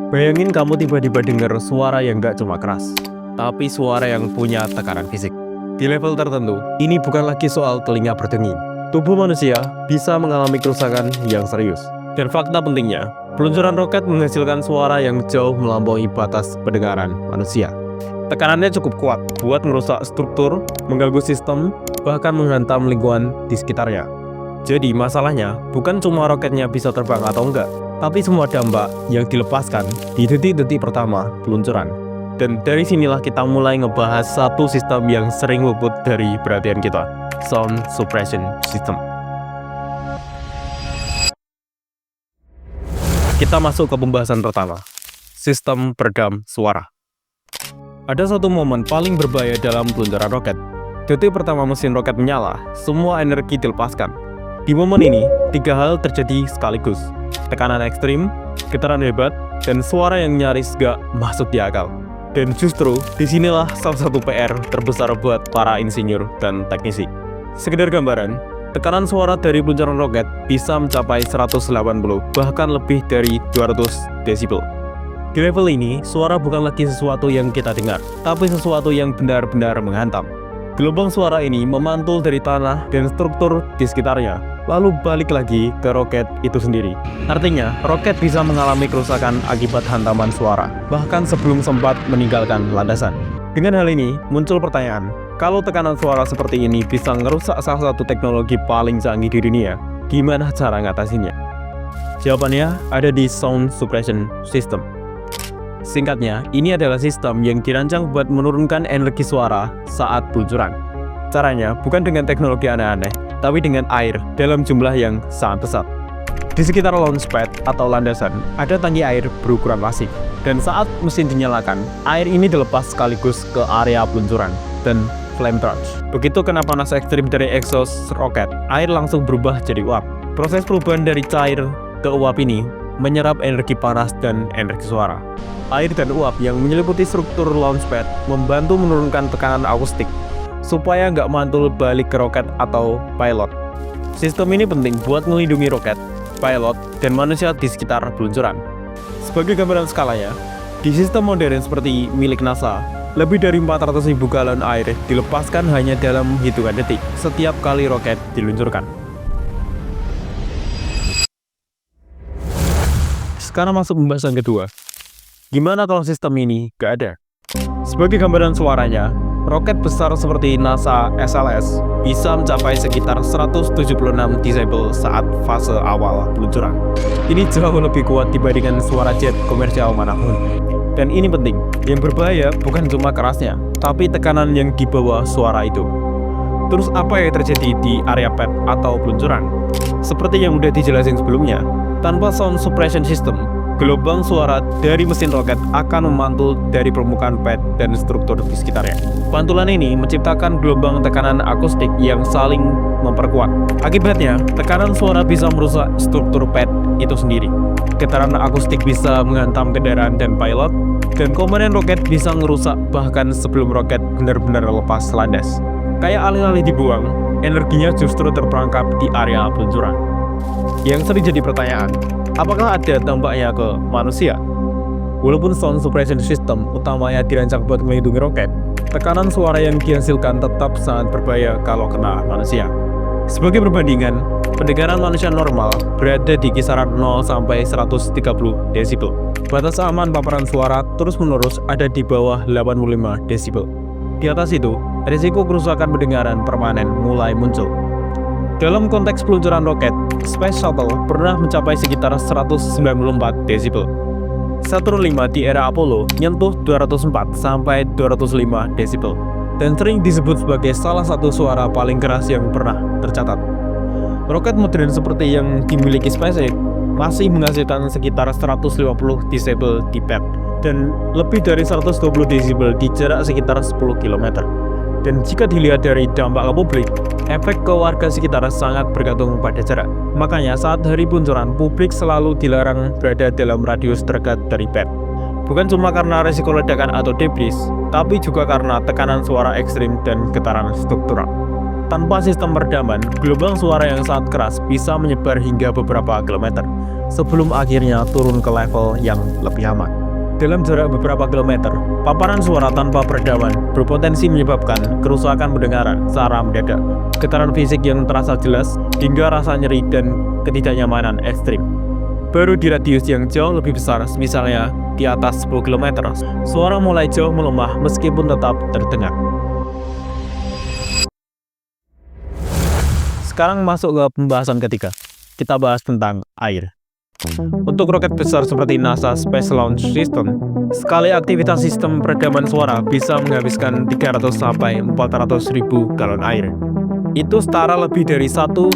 Bayangin kamu tiba-tiba dengar suara yang gak cuma keras, tapi suara yang punya tekanan fisik. Di level tertentu, ini bukan lagi soal telinga berdenging. Tubuh manusia bisa mengalami kerusakan yang serius. Dan fakta pentingnya, peluncuran roket menghasilkan suara yang jauh melampaui batas pendengaran manusia. Tekanannya cukup kuat buat merusak struktur, mengganggu sistem, bahkan menghantam lingkungan di sekitarnya. Jadi masalahnya bukan cuma roketnya bisa terbang atau enggak, tapi semua dampak yang dilepaskan di detik-detik pertama peluncuran. Dan dari sinilah kita mulai ngebahas satu sistem yang sering luput dari perhatian kita, Sound Suppression System. Kita masuk ke pembahasan pertama, sistem peredam suara. Ada satu momen paling berbahaya dalam peluncuran roket. Detik pertama mesin roket menyala, semua energi dilepaskan. Di momen ini, tiga hal terjadi sekaligus. Tekanan ekstrim, getaran hebat, dan suara yang nyaris gak masuk di akal. Dan justru, disinilah salah satu PR terbesar buat para insinyur dan teknisi. Sekedar gambaran, tekanan suara dari peluncuran roket bisa mencapai 180, bahkan lebih dari 200 desibel. Di level ini, suara bukan lagi sesuatu yang kita dengar, tapi sesuatu yang benar-benar menghantam. Gelombang suara ini memantul dari tanah dan struktur di sekitarnya, lalu balik lagi ke roket itu sendiri. Artinya, roket bisa mengalami kerusakan akibat hantaman suara, bahkan sebelum sempat meninggalkan landasan. Dengan hal ini, muncul pertanyaan, kalau tekanan suara seperti ini bisa ngerusak salah satu teknologi paling canggih di dunia, gimana cara ngatasinnya? Jawabannya ada di Sound Suppression System. Singkatnya, ini adalah sistem yang dirancang buat menurunkan energi suara saat peluncuran. Caranya bukan dengan teknologi aneh-aneh, tapi dengan air dalam jumlah yang sangat besar. Di sekitar launchpad atau landasan, ada tangki air berukuran lasik. Dan saat mesin dinyalakan, air ini dilepas sekaligus ke area peluncuran dan flame charge. Begitu kena panas ekstrim dari exhaust roket, air langsung berubah jadi uap. Proses perubahan dari cair ke uap ini menyerap energi panas dan energi suara. Air dan uap yang menyelimuti struktur launchpad membantu menurunkan tekanan akustik supaya nggak mantul balik ke roket atau pilot. Sistem ini penting buat melindungi roket, pilot, dan manusia di sekitar peluncuran. Sebagai gambaran skalanya, di sistem modern seperti milik NASA, lebih dari 400.000 galon air dilepaskan hanya dalam hitungan detik setiap kali roket diluncurkan. Sekarang masuk pembahasan kedua. Gimana kalau sistem ini gak ada? Sebagai gambaran suaranya, roket besar seperti NASA SLS bisa mencapai sekitar 176 desibel saat fase awal peluncuran. Ini jauh lebih kuat dibandingkan suara jet komersial manapun. Dan ini penting, yang berbahaya bukan cuma kerasnya, tapi tekanan yang dibawa suara itu. Terus apa yang terjadi di area pad atau peluncuran? Seperti yang udah dijelasin sebelumnya, tanpa sound suppression system, gelombang suara dari mesin roket akan memantul dari permukaan pad dan struktur di sekitarnya. Pantulan ini menciptakan gelombang tekanan akustik yang saling memperkuat. Akibatnya, tekanan suara bisa merusak struktur pad itu sendiri. Getaran akustik bisa menghantam kendaraan dan pilot, dan komponen roket bisa ngerusak bahkan sebelum roket benar-benar lepas landas. Kayak alih-alih dibuang, energinya justru terperangkap di area peluncuran. Yang sering jadi pertanyaan, apakah ada dampaknya ke manusia? Walaupun sound suppression system utamanya dirancang buat melindungi roket, tekanan suara yang dihasilkan tetap sangat berbahaya kalau kena manusia. Sebagai perbandingan, pendengaran manusia normal berada di kisaran 0 sampai 130 desibel. Batas aman paparan suara terus-menerus ada di bawah 85 desibel. Di atas itu, risiko kerusakan pendengaran permanen mulai muncul. Dalam konteks peluncuran roket, Space Shuttle pernah mencapai sekitar 194 desibel. Saturn V di era Apollo nyentuh 204 sampai 205 desibel dan sering disebut sebagai salah satu suara paling keras yang pernah tercatat. Roket modern seperti yang dimiliki SpaceX masih menghasilkan sekitar 150 desibel di pad dan lebih dari 120 desibel di jarak sekitar 10 km. Dan jika dilihat dari dampak ke publik, efek ke warga sekitar sangat bergantung pada jarak. Makanya saat hari peluncuran, publik selalu dilarang berada dalam radius terdekat dari pad. Bukan cuma karena risiko ledakan atau debris, tapi juga karena tekanan suara ekstrim dan getaran struktural. Tanpa sistem peredaman, gelombang suara yang sangat keras bisa menyebar hingga beberapa kilometer, sebelum akhirnya turun ke level yang lebih aman. Dalam jarak beberapa kilometer, paparan suara tanpa peredaman berpotensi menyebabkan kerusakan pendengaran secara mendadak, getaran fisik yang terasa jelas, hingga rasa nyeri dan ketidaknyamanan ekstrim. Baru di radius yang jauh lebih besar, misalnya di atas 10 km, suara mulai jauh melemah meskipun tetap terdengar. Sekarang masuk ke pembahasan ketiga. Kita bahas tentang air. Untuk roket besar seperti NASA Space Launch System, sekali aktivitas sistem peredaman suara bisa menghabiskan 300-400 ribu galon air. Itu setara lebih dari 1-1,7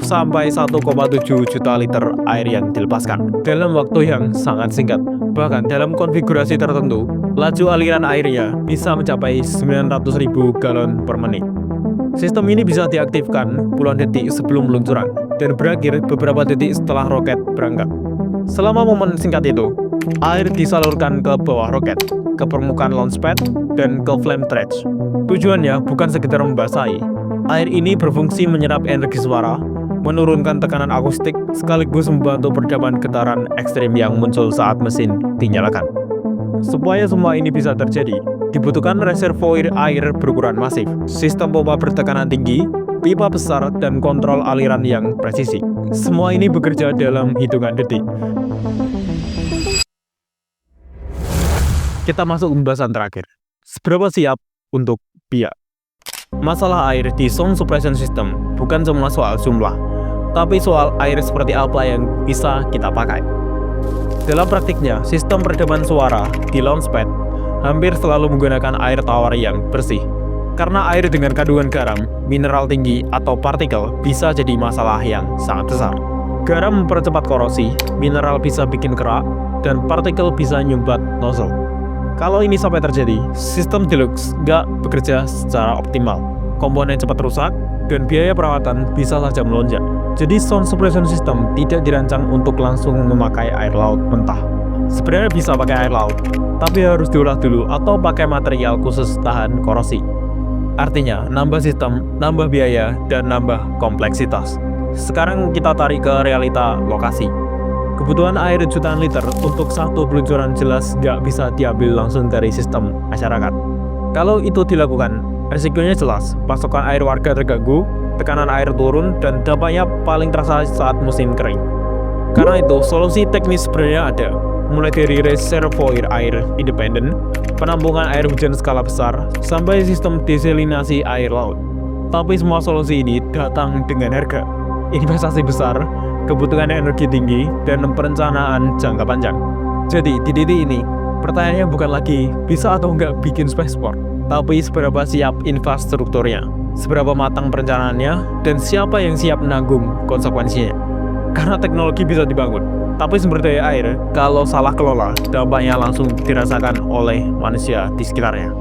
juta liter air yang dilepaskan dalam waktu yang sangat singkat. Bahkan dalam konfigurasi tertentu, laju aliran airnya bisa mencapai 900 ribu galon per menit. Sistem ini bisa diaktifkan puluhan detik sebelum peluncuran dan berakhir beberapa detik setelah roket berangkat. Selama momen singkat itu, air disalurkan ke bawah roket, ke permukaan launchpad, dan ke flame trench. Tujuannya bukan sekedar membasahi. Air ini berfungsi menyerap energi suara, menurunkan tekanan akustik, sekaligus membantu peredaman getaran ekstrim yang muncul saat mesin dinyalakan. Supaya semua ini bisa terjadi, dibutuhkan reservoir air berukuran masif, sistem pompa bertekanan tinggi, pipa besar, dan kontrol aliran yang presisi. Semua ini bekerja dalam hitungan detik. Kita masuk ke pembahasan terakhir. Seberapa siap untuk biak? Masalah air di sound suppression system bukan cuma soal jumlah, tapi soal air seperti apa yang bisa kita pakai. Dalam praktiknya, sistem peredaman suara di launchpad hampir selalu menggunakan air tawar yang bersih. Karena air dengan kandungan garam, mineral tinggi, atau partikel bisa jadi masalah yang sangat besar. Garam mempercepat korosi, mineral bisa bikin kerak, dan partikel bisa nyumbat nozzle. Kalau ini sampai terjadi, sistem deluxe nggak bekerja secara optimal. Komponen cepat rusak, dan biaya perawatan bisa saja melonjak. Jadi sound suppression system tidak dirancang untuk langsung memakai air laut mentah. Sebenarnya bisa pakai air laut, tapi harus diolah dulu atau pakai material khusus tahan korosi. Artinya, nambah sistem, nambah biaya, dan nambah kompleksitas. Sekarang kita tarik ke realita lokasi. Kebutuhan air jutaan liter untuk satu peluncuran jelas nggak bisa diambil langsung dari sistem masyarakat. Kalau itu dilakukan, resikonya jelas, pasokan air warga terganggu, tekanan air turun, dan dampaknya paling terasa saat musim kering. Karena itu, solusi teknis sebenarnya ada, mulai dari reservoir air independen, penampungan air hujan skala besar, sampai sistem desalinasi air laut. Tapi semua solusi ini datang dengan harga, investasi besar, kebutuhan energi tinggi, dan perencanaan jangka panjang. Jadi, di titik ini, pertanyaannya bukan lagi bisa atau enggak bikin spaceport, tapi seberapa siap infrastrukturnya, seberapa matang perencanaannya, dan siapa yang siap menanggung konsekuensinya. Karena teknologi bisa dibangun, tapi sumber daya air, kalau salah kelola, dampaknya langsung dirasakan oleh manusia di sekitarnya.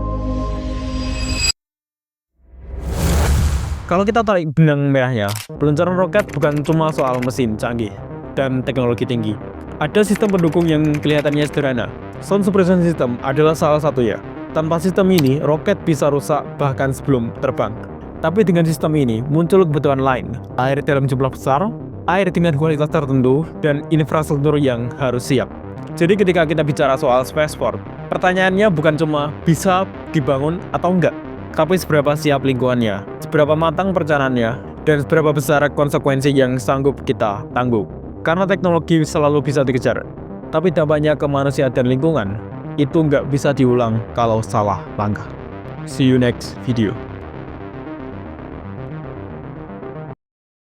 Kalau kita tarik benang merahnya, peluncuran roket bukan cuma soal mesin canggih dan teknologi tinggi. Ada sistem pendukung yang kelihatannya sederhana. Sound suppression system adalah salah satunya. Tanpa sistem ini, roket bisa rusak bahkan sebelum terbang. Tapi dengan sistem ini, muncul kebutuhan lain. Air dalam jumlah besar, air dengan kualitas tertentu, dan infrastruktur yang harus siap. Jadi ketika kita bicara soal spaceport, pertanyaannya bukan cuma bisa dibangun atau enggak, tapi seberapa siap lingkungannya, seberapa matang perencanaannya, dan seberapa besar konsekuensi yang sanggup kita tanggung. Karena teknologi selalu bisa dikejar, tapi dampaknya ke manusia dan lingkungan, itu nggak bisa diulang kalau salah langkah. See you next video.